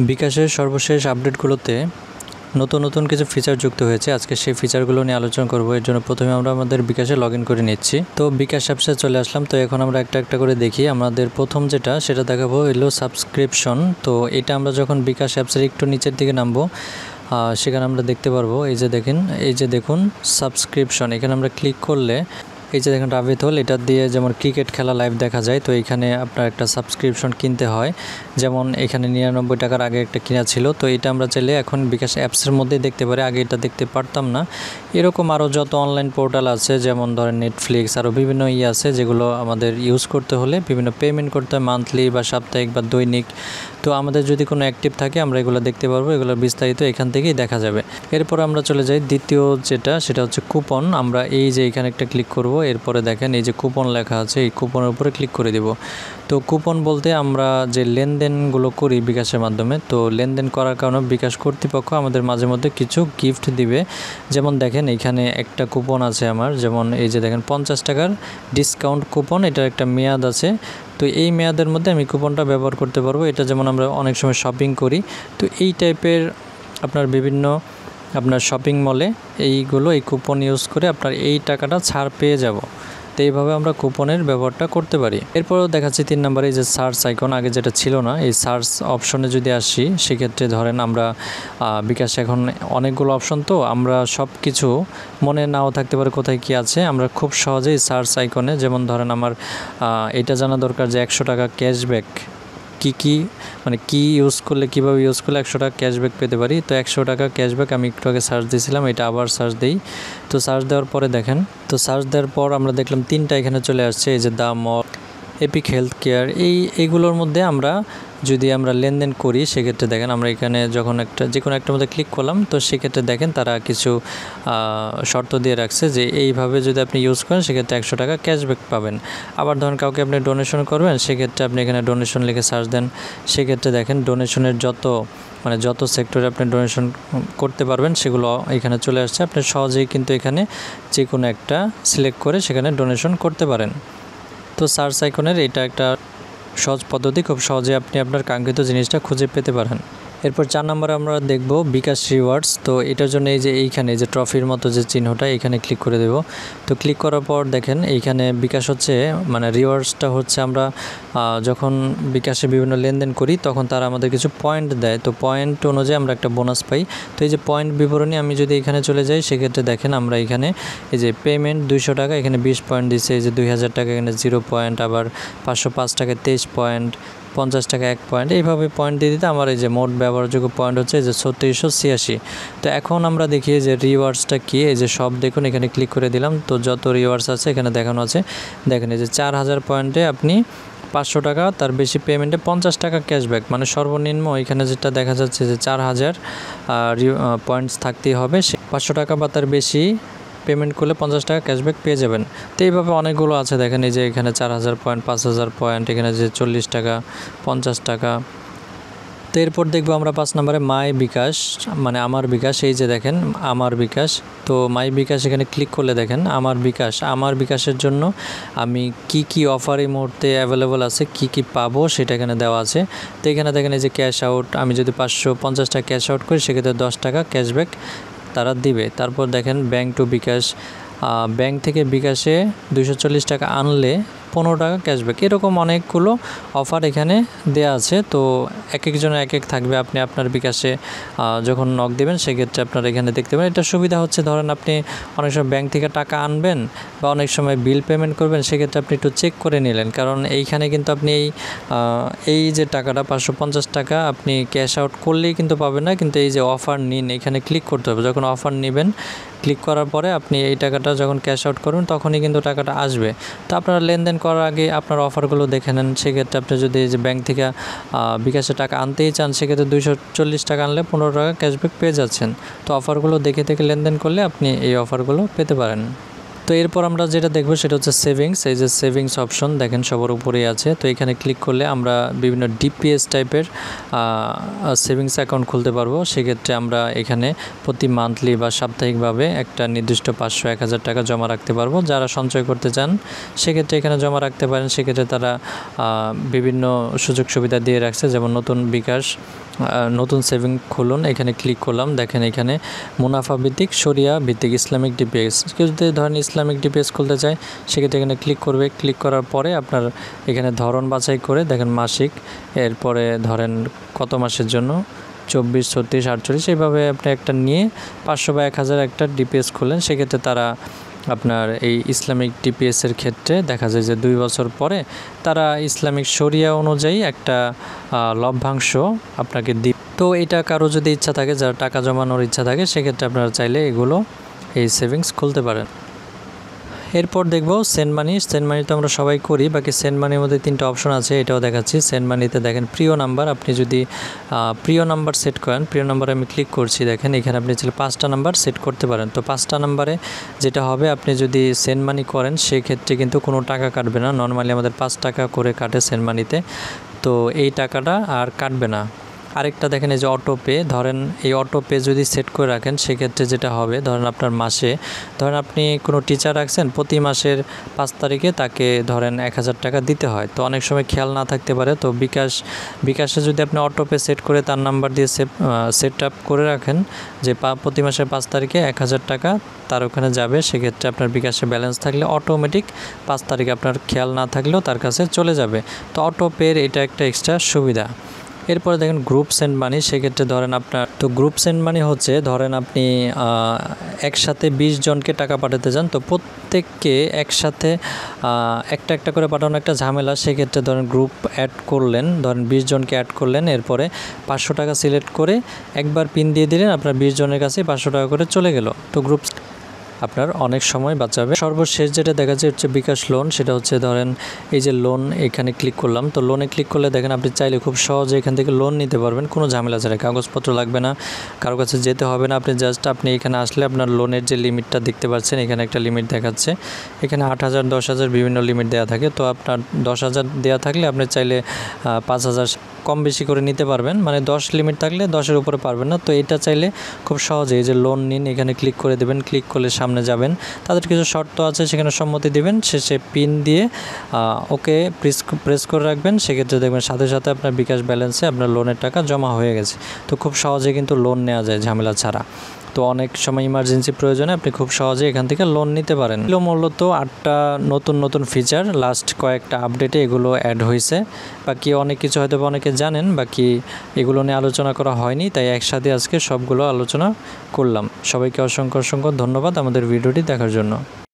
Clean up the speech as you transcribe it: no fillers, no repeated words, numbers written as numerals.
বিকাশের সর্বশেষ আপডেটগুলোতে নতুন কিছু ফিচার যুক্ত হয়েছে। আজকে সেই ফিচারগুলো নিয়ে আলোচনা করব। এর জন্য প্রথমে আমরা আমাদের বিকাশে লগ ইন করে নিচ্ছি। তো বিকাশ অ্যাপসে চলে আসলাম। তো এখন আমরা একটা করে দেখি। আমাদের প্রথম সেটা দেখাবো হলো সাবস্ক্রিপশন। তো এটা আমরা যখন বিকাশ অ্যাপসের একটু নিচের দিকে নামবো, সেখানে আমরা দেখতে পারবো এই যে দেখুন সাবস্ক্রিপশন। এখানে আমরা ক্লিক করলে এই যে দেখুন রাবিত হল, এটা দিয়ে যেমন ক্রিকেট খেলা লাইভ দেখা যায়। তো এখানে আপনার একটা সাবস্ক্রিপশন কিনতে হয়। যেমন এখানে 99 টাকার আগে একটা কিনা ছিল। তো এটা আমরা চাইলে এখন বিকাশ অ্যাপসের মধ্যেই দেখতে পারি, আগে এটা দেখতে পারতাম না। এরকম আরও যত অনলাইন পোর্টাল আছে, যেমন ধরেন নেটফ্লিক্স, আরও বিভিন্ন আছে যেগুলো আমাদের ইউজ করতে হলে বিভিন্ন পেমেন্ট করতে হয়, মান্থলি বা সাপ্তাহিক বা দৈনিক। তো আমাদের যদি কোনো অ্যাক্টিভ থাকে আমরা এগুলো দেখতে পারবো। এগুলোর বিস্তারিত এখান থেকেই দেখা যাবে। এরপর আমরা চলে যাই দ্বিতীয় সেটা হচ্ছে কুপন। আমরা এই যে এখানে একটা ক্লিক করব। এরপরে দেখেন এই যে কুপন লেখা আছে, এই কুপনের উপরে ক্লিক করে দেব। তো কুপন বলতে আমরা যে লেনদেনগুলো করি বিকাশের মাধ্যমে, তো লেনদেন করার কারণে বিকাশ কর্তৃপক্ষ আমাদের মাঝে মধ্যে কিছু গিফট দিবে। যেমন দেখেন এখানে একটা কুপন আছে আমার, যেমন এই যে দেখেন 50 টাকার ডিসকাউন্ট কুপন। এটার একটা মেয়াদ আছে। তো এই মেয়াদের মধ্যে আমি কুপনটা ব্যবহার করতে পারবো। এটা যেমন আমরা অনেক সময় শপিং করি, তো এই টাইপের আপনার বিভিন্ন শপিং মলে এই কুপন ইউজ করে আপনার এই টাকাটা ছাড় পেয়ে যাব। তো এইভাবে আমরা কুপনের ব্যবহারটা করতে পারি। এরপরও দেখাচ্ছি 3 নম্বরে এই যে সার্চ আইকন, আগে যেটা ছিল না। এই সার্চ অপশনে যদি আসি, সেক্ষেত্রে ধরেন আমরা বিকাশ এখন অনেকগুলো অপশন, তো আমরা সব কিছু মনে নাও থাকতে পারে কোথায় কি আছে। আমরা খুব সহজেই সার্চ আইকনে, যেমন ধরেন আমার এটা জানা দরকার যে 100 টাকা ক্যাশব্যাক কি ইউজ করলে, কীভাবে ইউজ করলে 100 টাকা ক্যাশব্যাক পেতে পারি। তো 100 টাকা ক্যাশব্যাক আমি একটু আগে সার্চ দিয়েছিলাম, এটা আবার সার্চ দিই। তো সার্চ দেওয়ার পরে দেখেন, তো সার্চ দেওয়ার পর আমরা দেখলাম 3টা এখানে চলে আসছে। এই যে the mall, epic health care, এইগুলোর মধ্যে আমরা যদি আমরা লেনদেন করি, সেক্ষেত্রে দেখেন আমরা এখানে যখন যে কোনো একটার মধ্যে ক্লিক করলাম, তো সেক্ষেত্রে দেখেন তারা কিছু শর্ত দিয়ে রাখছে যে এইভাবে যদি আপনি ইউজ করেন সেক্ষেত্রে 100 টাকা ক্যাশব্যাক পাবেন। আবার ধরেন কাউকে আপনি ডোনেশন করবেন, সেক্ষেত্রে আপনি এখানে ডোনেশন লিখে সার্চ দেন। সেক্ষেত্রে দেখেন ডোনেশনের যত সেক্টরে আপনি ডোনেশন করতে পারবেন সেগুলো এখানে চলে আসছে। আপনি সহজেই কিন্তু এখানে যে কোনো একটা সিলেক্ট করে সেখানে ডোনেশন করতে পারেন। তো সার্চ আইকনের এটা একটা সহজ পদ্ধতি, খুব সহজে আপনি আপনার কাঙ্ক্ষিত জিনিসটা খুঁজে পেতে পারেন। এরপর 4 নম্বরে আমরা দেখব বিকাশ রিওয়ার্ডস। তো এটার জন্য এইখানে যে ট্রফির মতো যে চিহ্নটা, এখানে ক্লিক করে দেব। তো ক্লিক করার পর দেখেন এইখানে বিকাশ হচ্ছে রিওয়ার্ডসটা হচ্ছে আমরা যখন বিকাশে বিভিন্ন লেনদেন করি তখন তারা আমাদের কিছু পয়েন্ট দেয়। তো পয়েন্ট অনুযায়ী আমরা একটা বোনাস পাই। তো এই যে পয়েন্ট বিবরণী আমি যদি এখানে চলে যাই, সেক্ষেত্রে দেখেন আমরা এখানে এই যে পেমেন্ট 200 টাকা, এখানে 20 পয়েন্ট দিচ্ছে। এই যে 2000 টাকা এখানে 0 পয়েন্ট, আবার 505 টাকায় 23 পয়েন্ট, 50 টাকা 1 পয়েন্ট। এইভাবে পয়েন্ট দিয়ে দিতে আমার এই যে মোট ব্যবহারযোগ্য পয়েন্ট হচ্ছে যে 3686। তো এখন আমরা দেখি যে রিওয়ার্ডসটা কি। এই যে সব দেখুন, এখানে ক্লিক করে দিলাম। তো যত রিওয়ার্ডস আছে এখানে দেখানো আছে। দেখেন এই যে 4000 পয়েন্টে আপনি 500 টাকা, তার বেশি পেমেন্টে 50 টাকা ক্যাশব্যাক। সর্বনিম্ন এখানে যেটা দেখা যাচ্ছে যে 4000 পয়েন্টস থাকতেই হবে। 500 টাকা বা তার বেশি পেমেন্ট করলে 50 টাকা ক্যাশব্যাক পেয়ে যাবেন। তো এইভাবে অনেকগুলো আছে। দেখেন এই যে এখানে 4000 পয়েন্ট, 5000 পয়েন্ট, এখানে যে 40 টাকা, 50 টাকা। তো এরপর দেখবো আমরা 5 নম্বরে মাই বিকাশ, আমার বিকাশ। এই যে দেখেন আমার বিকাশ। তো মাই বিকাশ এখানে ক্লিক করলে দেখেন আমার বিকাশের জন্য আমি কি অফার এই মুহূর্তে অ্যাভেলেবল আছে, কি পাবো সেটা এখানে দেওয়া আছে। তো এখানে দেখেন এই যে ক্যাশ আউট, আমি যদি 550 টাকা ক্যাশ আউট করি সেক্ষেত্রে 10 টাকা ক্যাশব্যাক তারা দিবে। তারপর দেখেন ব্যাংক টু বিকাশ, ব্যাংক থেকে বিকাশে 240 টাকা আনলে 15 টাকা ক্যাশব্যাক। এরকম অনেকগুলো অফার এখানে দেওয়া আছে। তো এক একজনের এক থাকবে। আপনি আপনার বিকাশে যখন নক দেবেন সেক্ষেত্রে আপনারা এখানে দেখতে পাবেন। এটা সুবিধা হচ্ছে, ধরেন আপনি অনেক সময় ব্যাংক থেকে টাকা আনবেন বা অনেক সময় বিল পেমেন্ট করবেন, সেক্ষেত্রে আপনি একটু চেক করে নিলেন। কারণ এইখানে কিন্তু আপনি এই যে টাকাটা 550 টাকা আপনি ক্যাশ আউট করলেই কিন্তু পাবেন না, কিন্তু এই যে অফার নিন এখানে ক্লিক করতে হবে। যখন অফার নেবেন, ক্লিক করার পরে আপনি এই টাকাটা যখন ক্যাশ আউট করবেন তখনই কিন্তু টাকাটা আসবে। তো আপনারা লেনদেন করার আগে আপনার অফারগুলো দেখে নেন। সেক্ষেত্রে আপনি যদি এই যে ব্যাংক থেকে বিকাশে টাকা আনতেই চান, সেক্ষেত্রে 240 টাকা আনলে 15 টাকা ক্যাশব্যাক পেয়ে যাচ্ছেন। তো অফারগুলো দেখে লেনদেন করলে আপনি এই অফারগুলো পেতে পারেন। তো তো এরপর আমরা যেটা দেখব সেটা হচ্ছে সেভিংস। এই যে সেভিংস অপশন দেখেন সবার উপরেই আছে। তো এখানে ক্লিক করলে আমরা বিভিন্ন ডিপিএস টাইপের সেভিংস অ্যাকাউন্ট খুলতে পারবো। সেক্ষেত্রে আমরা এখানে প্রতি মান্থলি বা সাপ্তাহিকভাবে একটা নির্দিষ্ট 500-1000 টাকা জমা রাখতে পারবো। যারা সঞ্চয় করতে চান সেক্ষেত্রে এখানে জমা রাখতে পারেন। সেক্ষেত্রে তারা বিভিন্ন সুযোগ সুবিধা দিয়ে রাখছে, যেমন নতুন বিকাশ নতুন সেভিং খুলুন, এখানে ক্লিক করলাম। দেখেন এখানে মুনাফা ভিত্তিক, শরিয়া ভিত্তিক, ইসলামিক ডিপিএস। কেউ যদি ধরেন ইসলামিক ডিপিএস খুলতে চায় সেক্ষেত্রে এখানে ক্লিক করবে। ক্লিক করার পরে আপনার এখানে ধরন বাছাই করে দেখেন মাসিক, এরপরে ধরেন কত মাসের জন্য 24, 36, 48 এইভাবে আপনি একটা নিয়ে 500 বা 1000 একটা ডিপিএস খুলেন। সেক্ষেত্রে তারা আপনার এই ইসলামিক ডিপিএসের ক্ষেত্রে দেখা যায় যে 2 বছর পরে তারা ইসলামিক শরিয়া অনুযায়ী একটা লভ্যাংশ আপনাকে দিবে। তো এটা কারো যদি ইচ্ছা থাকে, যারা টাকা জমানোর ইচ্ছা থাকে, সেক্ষেত্রে আপনারা চাইলে এগুলো এই সেভিংস খুলতে পারেন। এরপর দেখব সেন্ড মানি। সেন্ড মানি তো আমরা সবাই করি, বাকি সেন্ড মানির মধ্যে 3টা অপশন আছে, এটাও দেখাচ্ছি। সেন্ড মানিতে দেখেন প্রিয় নাম্বার, আপনি যদি প্রিয় নাম্বার সেট করেন, প্রিয় নাম্বারে আমি ক্লিক করছি, দেখেন এখানে আপনি চাইলে 5টা নাম্বার সেট করতে পারেন। তো 5টা নাম্বারে যেটা হবে, আপনি যদি সেন্ড মানি করেন সেক্ষেত্রে কিন্তু কোনো টাকা কাটবে না। নর্মালি আমাদের 5 টাকা করে কাটে সেন্ড মানিতে, তো এই টাকাটা আর কাটবে না। আরেকটা দেখেন এই যে অটো পে, ধরেন এই অটো পে যদি সেট করে রাখেন সেক্ষেত্রে যেটা হবে, ধরেন আপনার মাসে, ধরেন আপনি কোনো টিচার রাখছেন, প্রতি মাসের 5 তারিখে তাকে ধরেন 1000 টাকা দিতে হয়। তো অনেক সময় খেয়াল না থাকতে পারে, তো বিকাশে যদি আপনি অটো পে সেট করে তার নাম্বার দিয়ে সেট আপ করে রাখেন যে প্রতি মাসের 5 তারিখে 1000 টাকা তার ওখানে যাবে, সেক্ষেত্রে আপনার বিকাশে ব্যালেন্স থাকলে অটোমেটিক 5 তারিখে আপনার খেয়াল না থাকলেও তার কাছে চলে যাবে। তো অটো পের এটা একটা এক্সট্রা সুবিধা। এরপরে দেখেন গ্রুপ সেন্ড মানি, সেক্ষেত্রে ধরেন আপনার, তো গ্রুপ সেন্ড মানি হচ্ছে ধরেন আপনি একসাথে 20 জনকে টাকা পাঠাতে চান, তো প্রত্যেককে একসাথে একটা একটা করে পাঠানো একটা ঝামেলা। সেক্ষেত্রে ধরেন গ্রুপ অ্যাড করলেন, ধরেন 20 জনকে অ্যাড করলেন, এরপরে 500 টাকা সিলেক্ট করে একবার পিন দিয়ে দিলেন, আপনার 20 জনের কাছে 500 টাকা করে চলে গেল। তো গ্রুপ আপনার অনেক সময় বাঁচাবে। সর্বশেষ যেটা দেখা যায় হচ্ছে বিকাশ লোন, সেটা হচ্ছে ধরেন এই যে লোন, এখানে ক্লিক করলাম। তো লোনে ক্লিক করলে দেখেন আপনি চাইলে খুব সহজে এখান থেকে লোন নিতে পারবেন, কোনো ঝামেলা ছাড়া, কাগজপত্র লাগবে না, কারো কাছে যেতে হবে না। আপনি এখানে আসলে আপনার লোনের যে লিমিটটা দেখতে পাচ্ছেন, এখানে একটা লিমিট দেখাচ্ছে, এখানে 8000, 10000 বিভিন্ন লিমিট দেওয়া থাকে। তো আপনার 10000 দেওয়া থাকলে আপনি চাইলে 5000 কম বেশি করে নিতে পারবেন, মানে 10 লিমিট থাকলে 10-এর উপরে পারবেন না। তো এটা চাইলে খুব সহজে এই যে লোন নিন, এখানে ক্লিক করে দেবেন। ক্লিক করলে সামনে যাবেন, তাদের কিছু শর্ত আছে, সেখানে সম্মতি দিবেন, শেষে পিন দিয়ে ওকে প্রেস করে রাখবেন। সেক্ষেত্রে দেখবেন সাথে সাথে আপনার বিকাশ ব্যালেন্সে আপনার লোনের টাকা জমা হয়ে গেছে। তো খুব সহজে কিন্তু লোন নেওয়া যায় ঝামেলা ছাড়া। তো অনেক সময় ইমার্জেন্সি প্রয়োজনে আপনি খুব সহজে এখান থেকে লোন নিতে পারেন। এগুলো মূলত 8টা নতুন ফিচার, লাস্ট কয়েকটা আপডেটে এগুলো অ্যাড হয়েছে। বাকি অনেক কিছু হয়তো অনেকে জানেন, বাকি এগুলো নিয়ে আলোচনা করা হয়নি, তাই একসাথে আজকে সবগুলো আলোচনা করলাম। সবাইকে অসংখ্য ধন্যবাদ আমাদের ভিডিওটি দেখার জন্য।